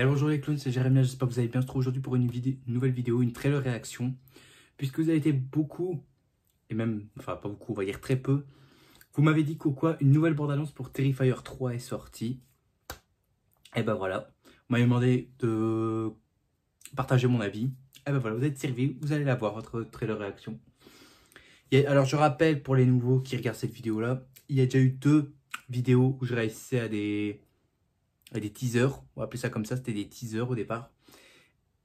Et alors bonjour les clowns, c'est Jérémy, j'espère que vous allez bien. On se retrouve aujourd'hui pour une nouvelle vidéo, une trailer réaction. Puisque vous avez été beaucoup, et même, enfin pas beaucoup, on va dire très peu, vous m'avez dit quoi, une nouvelle bande-annonce pour Terrifier 3 est sortie. Et ben voilà, vous m'avez demandé de partager mon avis. Et ben voilà, vous êtes servi, vous allez la voir, votre trailer réaction. Alors je rappelle pour les nouveaux qui regardent cette vidéo-là, il y a déjà eu 2 vidéos où je réagissais à des teasers, on va appeler ça comme ça, c'était des teasers au départ.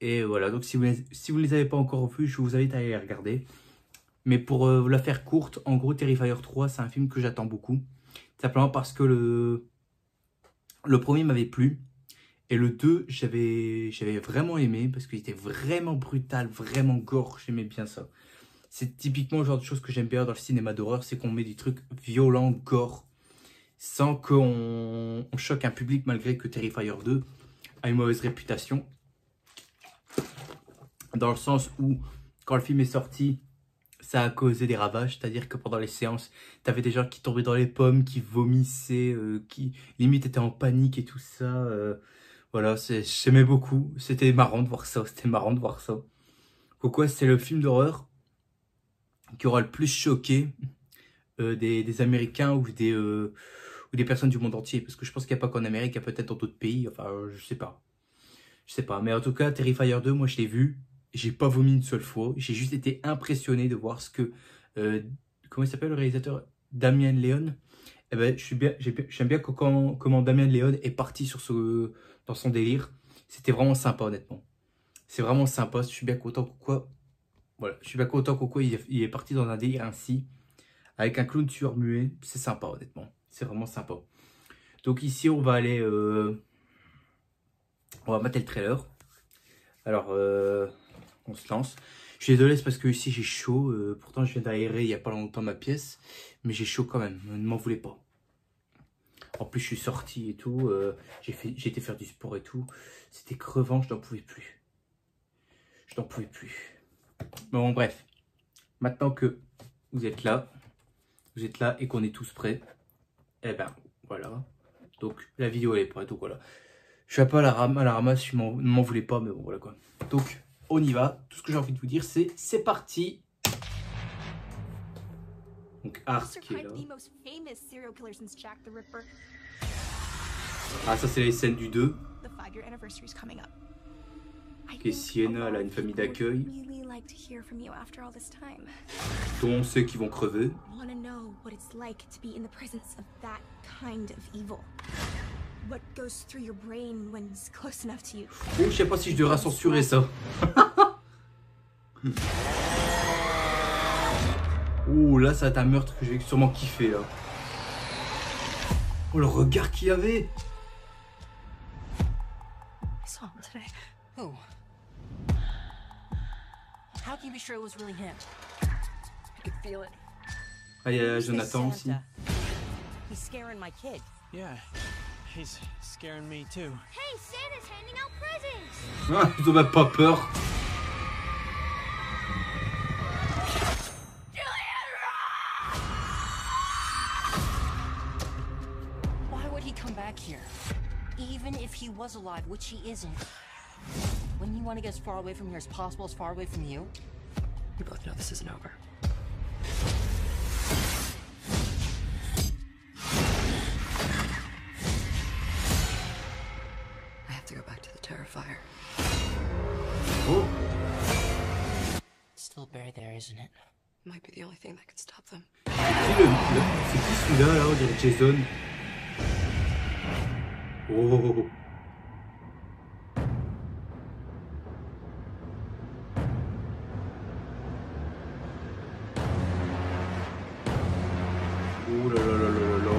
Et voilà, donc si vous ne les avez pas encore vus, je vous invite à aller les regarder. Mais pour vous la faire courte, en gros, Terrifier 3, c'est un film que j'attends beaucoup. Simplement parce que le premier m'avait plu. Et le 2, j'avais vraiment aimé parce qu'il était vraiment brutal, vraiment gore, j'aimais bien ça. C'est typiquement le genre de choses que j'aime bien dans le cinéma d'horreur, c'est qu'on met des trucs violents, gore, sans qu'on choque un public, malgré que Terrifier 2 a une mauvaise réputation. Dans le sens où, quand le film est sorti, ça a causé des ravages. C'est-à-dire que pendant les séances, t'avais des gens qui tombaient dans les pommes, qui vomissaient, qui limite étaient en panique et tout ça. Voilà, j'aimais beaucoup. C'était marrant de voir ça. C'était marrant de voir ça. Pourquoi c'est le film d'horreur qui aura le plus choqué des Américains ou des personnes du monde entier. Parce que je pense qu'il n'y a pas qu'en Amérique, il y a peut-être dans d'autres pays. Enfin, je sais pas. Je sais pas. Mais en tout cas, Terrifier 2, moi je l'ai vu. J'ai pas vomi une seule fois. J'ai juste été impressionné de voir ce que... comment il s'appelle le réalisateur? Damien Leone. Eh ben, j'aime bien comment Damien Leone est parti dans son délire. C'était vraiment sympa, honnêtement. C'est vraiment sympa. Je suis bien content pourquoi. Voilà, je suis bien content pourquoi il est parti dans un délire ainsi. Avec un clown tueur muet. C'est sympa, honnêtement. C'est vraiment sympa. Donc ici, on va aller... on va mater le trailer. Alors, on se lance. Je suis désolé, c'est parce que ici j'ai chaud. Pourtant, je viens d'aérer il n'y a pas longtemps ma pièce. Mais j'ai chaud quand même. Ne m'en voulez pas. En plus, je suis sorti et tout. J'ai été faire du sport et tout. C'était crevant, je n'en pouvais plus. Je n'en pouvais plus. Bon, bref. Maintenant que vous êtes là et qu'on est tous prêts, eh ben, voilà. Donc, la vidéo elle est prête. Donc, voilà. Je suis un peu à la ramasse, ne m'en voulez pas, mais bon, voilà quoi. Donc, on y va. Tout ce que j'ai envie de vous dire, c'est parti. Donc, Ars qui est là. Ah, ça, c'est les scènes du 2. Ok, Sienna, elle a une famille d'accueil. Dont on sait qu'ils vont crever. Je sais pas si je devrais censurer ça. Oh, là, ça va être un meurtre que je vais sûrement kiffer, là. Oh, le regard qu'il y avait. Ah, il y a Jonathan aussi. He's scaring me too. Hey, Santa's handing out presents. Ah, ils ont même pas peur. Why would he come back here? Even if he was alive, which he isn't. Wouldn't you want to get as far away from here as possible, as far away from you? We both know this isn't over. Terrifier. Oh. It's still buried there, isn't it? Might be the only thing that can stop them. C'est qui celui-là, là, on dirait Jason. Oh. Oh là là là là là là.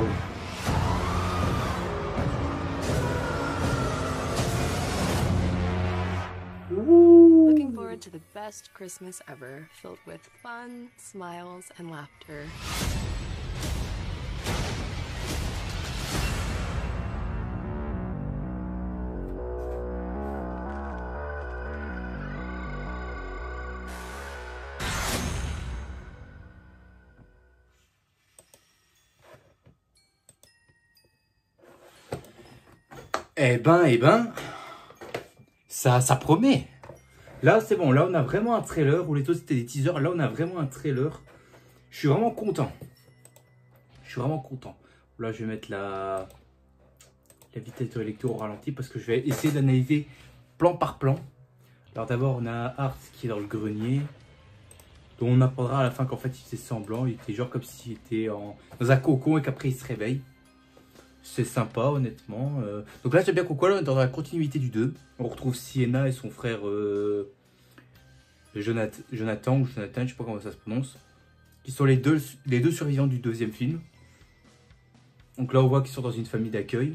Looking forward to the best Christmas ever, filled with fun, smiles, and laughter. Eh ben, ça promet. Là, c'est bon. Là, on a vraiment un trailer. Où les autres, c'était des teasers. Là, on a vraiment un trailer. Je suis vraiment content. Je suis vraiment content. Là, je vais mettre la vitesse de lecture au ralenti parce que je vais essayer d'analyser plan par plan. Alors d'abord, on a Art qui est dans le grenier. Donc on apprendra à la fin qu'en fait, il faisait semblant. Il était genre comme s'il était dans un cocon et qu'après, il se réveille. C'est sympa, honnêtement. Donc là, j'aime bien pourquoi là, on est dans la continuité du 2. On retrouve Sienna et son frère Jonathan, ou Jonathan, je sais pas comment ça se prononce. Qui sont les deux survivants du deuxième film. Donc là, on voit qu'ils sont dans une famille d'accueil.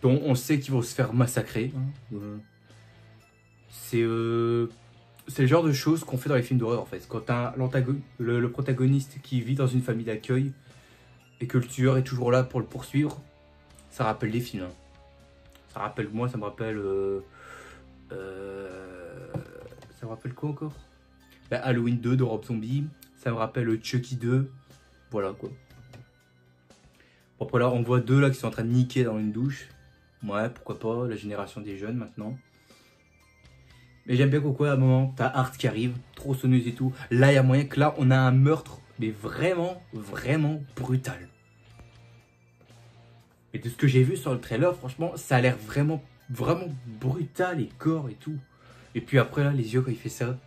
Dont on sait qu'ils vont se faire massacrer. C'est le genre de choses qu'on fait dans les films d'horreur, en fait. Quand t'as le protagoniste qui vit dans une famille d'accueil et que le tueur est toujours là pour le poursuivre, ça rappelle des films. Ça rappelle moi, ça me rappelle... ça me rappelle quoi encore? Halloween 2 de Rob Zombie. Ça me rappelle Chucky 2. Voilà quoi. Bon, après là, on voit deux là qui sont en train de niquer dans une douche. Ouais, pourquoi pas, la génération des jeunes maintenant. Mais j'aime bien pourquoi à un moment, t'as Art qui arrive, trop sonneuse et tout. Là, il y a moyen que là, on a un meurtre, mais vraiment, vraiment brutal. Et de ce que j'ai vu sur le trailer, franchement, ça a l'air vraiment, vraiment brutal et gore et tout. Et puis après, là, les yeux quand il fait ça.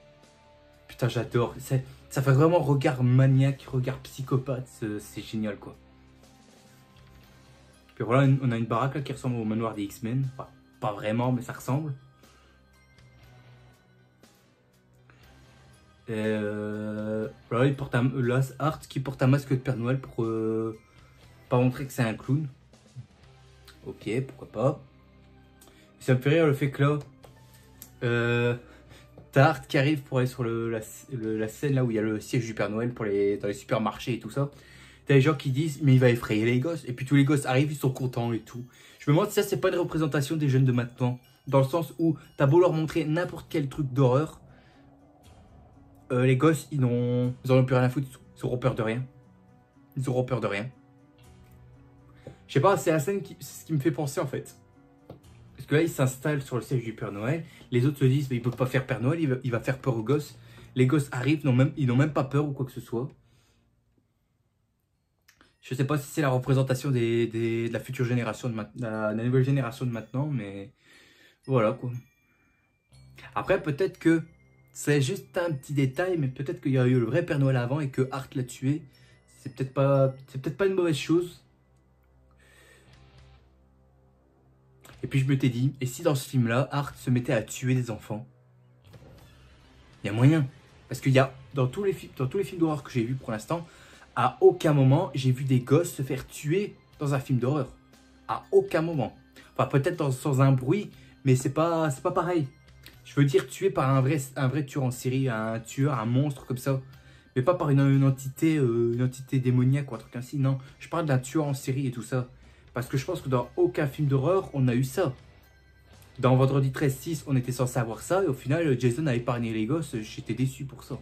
Putain, j'adore. Ça fait vraiment regard maniaque, regard psychopathe. C'est génial, quoi. Puis voilà, on a une baraque là qui ressemble au manoir des X-Men. Enfin, pas vraiment, mais ça ressemble. Voilà, il porte là, Art qui porte un masque de Père Noël pour pas montrer que c'est un clown. Ok, pourquoi pas. Ça me fait rire le fait que là, t'as Art qui arrive pour aller sur la scène là où il y a le siège du Père Noël pour dans les supermarchés et tout ça. T'as les gens qui disent mais il va effrayer les gosses. Et puis tous les gosses arrivent, ils sont contents et tout. Je me demande si ça c'est pas une représentation des jeunes de maintenant. Dans le sens où t'as beau leur montrer n'importe quel truc d'horreur. Les gosses, ils en ont plus rien à foutre. Ils auront peur de rien. Ils auront peur de rien. Je sais pas, c'est la scène ce qui me fait penser en fait. Parce que là, ils s'installent sur le siège du Père Noël. Les autres se disent, mais il peut pas faire Père Noël, il va faire peur aux gosses. Les gosses arrivent, ils n'ont même pas peur ou quoi que ce soit. Je sais pas si c'est la représentation de la future génération, de la nouvelle génération de maintenant, mais voilà quoi. Après, peut-être que c'est juste un petit détail, mais peut-être qu'il y a eu le vrai Père Noël avant et que Art l'a tué. C'est peut-être pas une mauvaise chose. Et puis je me t'ai dit, et si dans ce film-là, Art se mettait à tuer des enfants? Il y a moyen. Parce qu'il y a, dans tous les films d'horreur que j'ai vus pour l'instant, à aucun moment, j'ai vu des gosses se faire tuer dans un film d'horreur. À aucun moment. Enfin, peut-être sans un bruit, mais c'est pas pareil. Je veux dire tué par un vrai tueur en série, un tueur, un monstre comme ça. Mais pas par une entité démoniaque ou un truc ainsi, non. Je parle d'un tueur en série et tout ça. Parce que je pense que dans aucun film d'horreur, on a eu ça. Dans Vendredi 13-6, on était censé avoir ça. Et au final, Jason a épargné les gosses. J'étais déçu pour ça.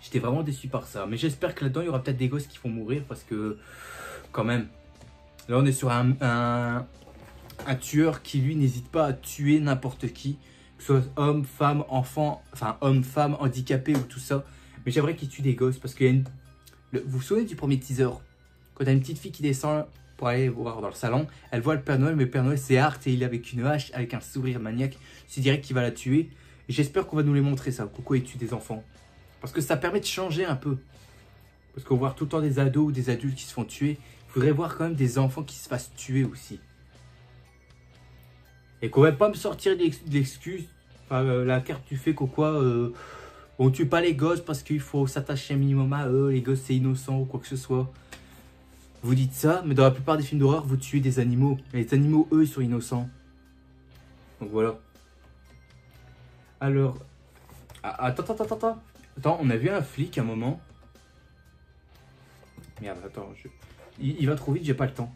J'étais vraiment déçu par ça. Mais j'espère que là-dedans, il y aura peut-être des gosses qui vont mourir. Parce que, quand même, là, on est sur un tueur qui, lui, n'hésite pas à tuer n'importe qui. Que ce soit homme, femme, enfant. Enfin, homme, femme, handicapé ou tout ça. Mais j'aimerais qu'il tue des gosses. Parce qu'il y a vous vous souvenez du premier teaser? Quand t'as une petite fille qui descend pour aller voir dans le salon, elle voit le Père Noël, mais le Père Noël c'est Art et il est avec une hache, avec un sourire maniaque. C'est direct qu'il va la tuer. Et j'espère qu'on va nous les montrer ça, pourquoi il tue des enfants. Parce que ça permet de changer un peu. Parce qu'on voit tout le temps des ados ou des adultes qui se font tuer. Il faudrait voir quand même des enfants qui se fassent tuer aussi. Et qu'on va pas me sortir d'excuses. Enfin, la carte du fait qu'au quoi, on tue pas les gosses parce qu'il faut s'attacher un minimum à eux, les gosses c'est innocent ou quoi que ce soit. Vous dites ça, mais dans la plupart des films d'horreur, vous tuez des animaux. Et les animaux, eux, ils sont innocents. Donc voilà. Alors... Attends, on a vu un flic à un moment. Merde, attends. Il va trop vite, j'ai pas le temps.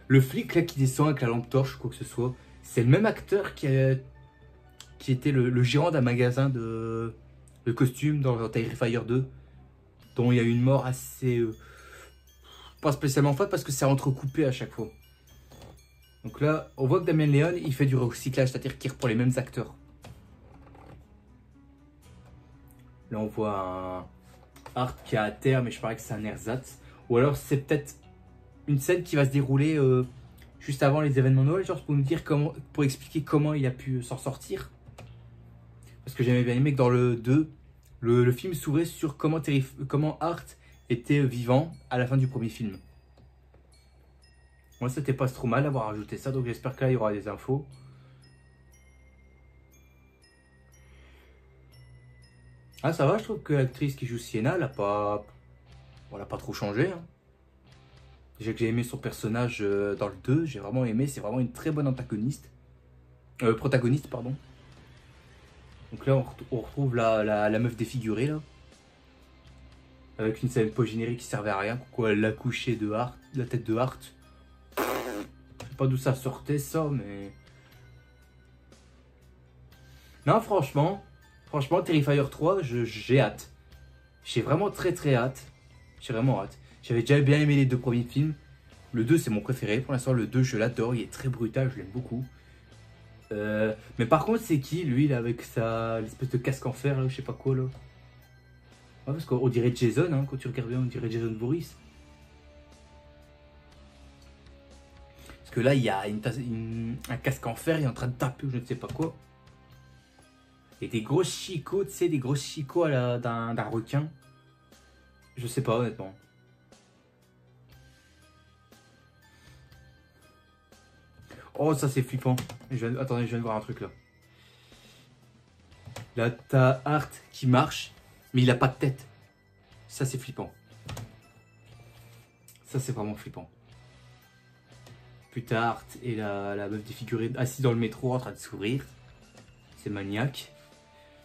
Le flic, là, qui descend avec la lampe torche, quoi que ce soit, c'est le même acteur qui était le gérant d'un magasin de costumes dans Terrifier 2. Dont il y a eu une mort assez... pas spécialement folle parce que c'est entrecoupé à chaque fois. Donc là, on voit que Damien Leone, il fait du recyclage, c'est-à-dire qu'il reprend les mêmes acteurs. Là, on voit un Hart qui est à terre, mais je parie que c'est un ersatz. Ou alors, c'est peut-être une scène qui va se dérouler juste avant les événements de Noël, genre pour nous dire comment, pour expliquer comment il a pu s'en sortir. Parce que j'avais bien aimé que dans le 2, le film s'ouvrait sur comment Hart était vivant à la fin du premier film. Moi, c'était pas trop mal d'avoir ajouté ça, donc j'espère que là, il y aura des infos. Ah, ça va, je trouve que l'actrice qui joue Sienna, elle a pas trop changé. Hein. Déjà que j'ai aimé son personnage dans le 2, j'ai vraiment aimé, c'est vraiment une très bonne protagoniste, pardon. Donc là, on retrouve la meuf défigurée, là. Avec une scène post-générique qui servait à rien, pourquoi elle l'a couché de Hart, la tête de Hart. Je sais pas d'où ça sortait, ça, mais... Non, franchement, Terrifier 3, j'ai hâte. J'ai vraiment très hâte. J'ai vraiment hâte. J'avais déjà bien aimé les deux premiers films. Le 2, c'est mon préféré. Pour l'instant, le 2, je l'adore. Il est très brutal, je l'aime beaucoup. Mais par contre, c'est qui, lui, là, avec l'espèce de casque en fer, là, je sais pas quoi, là. Ouais, parce qu'on dirait Jason, hein, quand tu regardes bien, on dirait Jason Voorhees. Parce que là, il y a un casque en fer, il est en train de taper ou je ne sais pas quoi. Et des gros chicots, tu sais, des gros chicots d'un requin. Je sais pas, honnêtement. Oh, ça c'est flippant. Attendez, je viens de voir un truc là. Là, t'as Hart qui marche, mais il a pas de tête. Ça c'est flippant. Ça c'est vraiment flippant. Plus tard, Hart et la meuf défigurée assise dans le métro en train de sourire. C'est maniaque.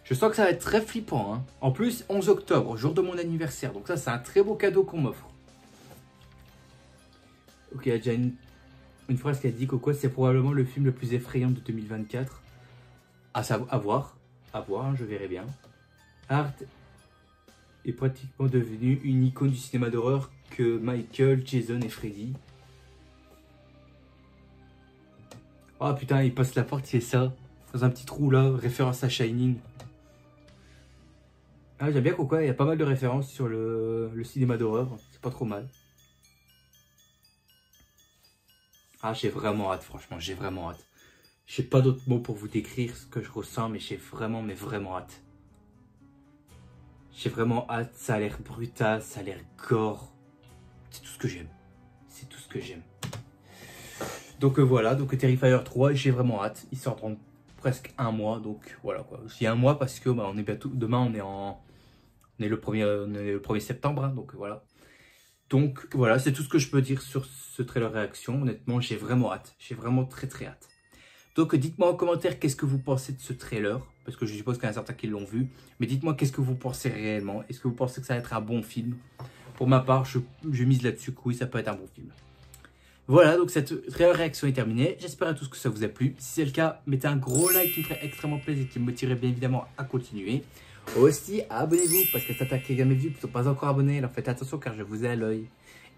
Je sens que ça va être très flippant. Hein. En plus, 11 octobre, jour de mon anniversaire. Donc ça, c'est un très beau cadeau qu'on m'offre. Ok, il y a déjà une phrase qui a dit que c'est probablement le film le plus effrayant de 2024. À voir, hein, je verrai bien. Hart est pratiquement devenu une icône du cinéma d'horreur que Michael, Jason et Freddy. Oh putain, il passe la porte, c'est ça. Dans un petit trou là, référence à Shining. Ah, j'aime bien il y a pas mal de références sur le cinéma d'horreur. C'est pas trop mal. Ah, j'ai vraiment hâte, franchement, j'ai vraiment hâte. J'ai pas d'autres mots pour vous décrire ce que je ressens, mais j'ai vraiment hâte. J'ai vraiment hâte, ça a l'air brutal, ça a l'air gore. C'est tout ce que j'aime. C'est tout ce que j'aime. Donc voilà, donc Terrifier 3, j'ai vraiment hâte. Il sort dans presque un mois, donc voilà quoi. Je dis un mois parce que on est bientôt, demain on est le 1er septembre, hein, donc voilà. Donc voilà, c'est tout ce que je peux dire sur ce trailer réaction. Honnêtement, j'ai vraiment hâte. J'ai vraiment très hâte. Donc dites-moi en commentaire qu'est-ce que vous pensez de ce trailer. Parce que je suppose qu'il y en a certains qui l'ont vu. Mais dites-moi qu'est-ce que vous pensez réellement. Est-ce que vous pensez que ça va être un bon film? Pour ma part, je mise là-dessus que oui, ça peut être un bon film. Voilà, donc cette trailer réaction est terminée. J'espère à tous que ça vous a plu. Si c'est le cas, mettez un gros like qui me ferait extrêmement plaisir et qui me motiverait bien évidemment à continuer. Aussi, abonnez-vous parce que cette attaque mes vues qui ne sont pas encore abonnés. Alors faites attention car je vous ai à l'œil.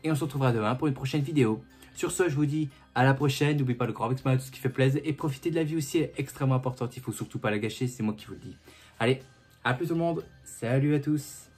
Et on se retrouvera demain pour une prochaine vidéo. Sur ce, je vous dis à la prochaine. N'oubliez pas le grand maximum de tout ce qui fait plaisir. Et profitez de la vie aussi, est extrêmement importante. Il ne faut surtout pas la gâcher, c'est moi qui vous le dis. Allez, à plus tout le monde. Salut à tous.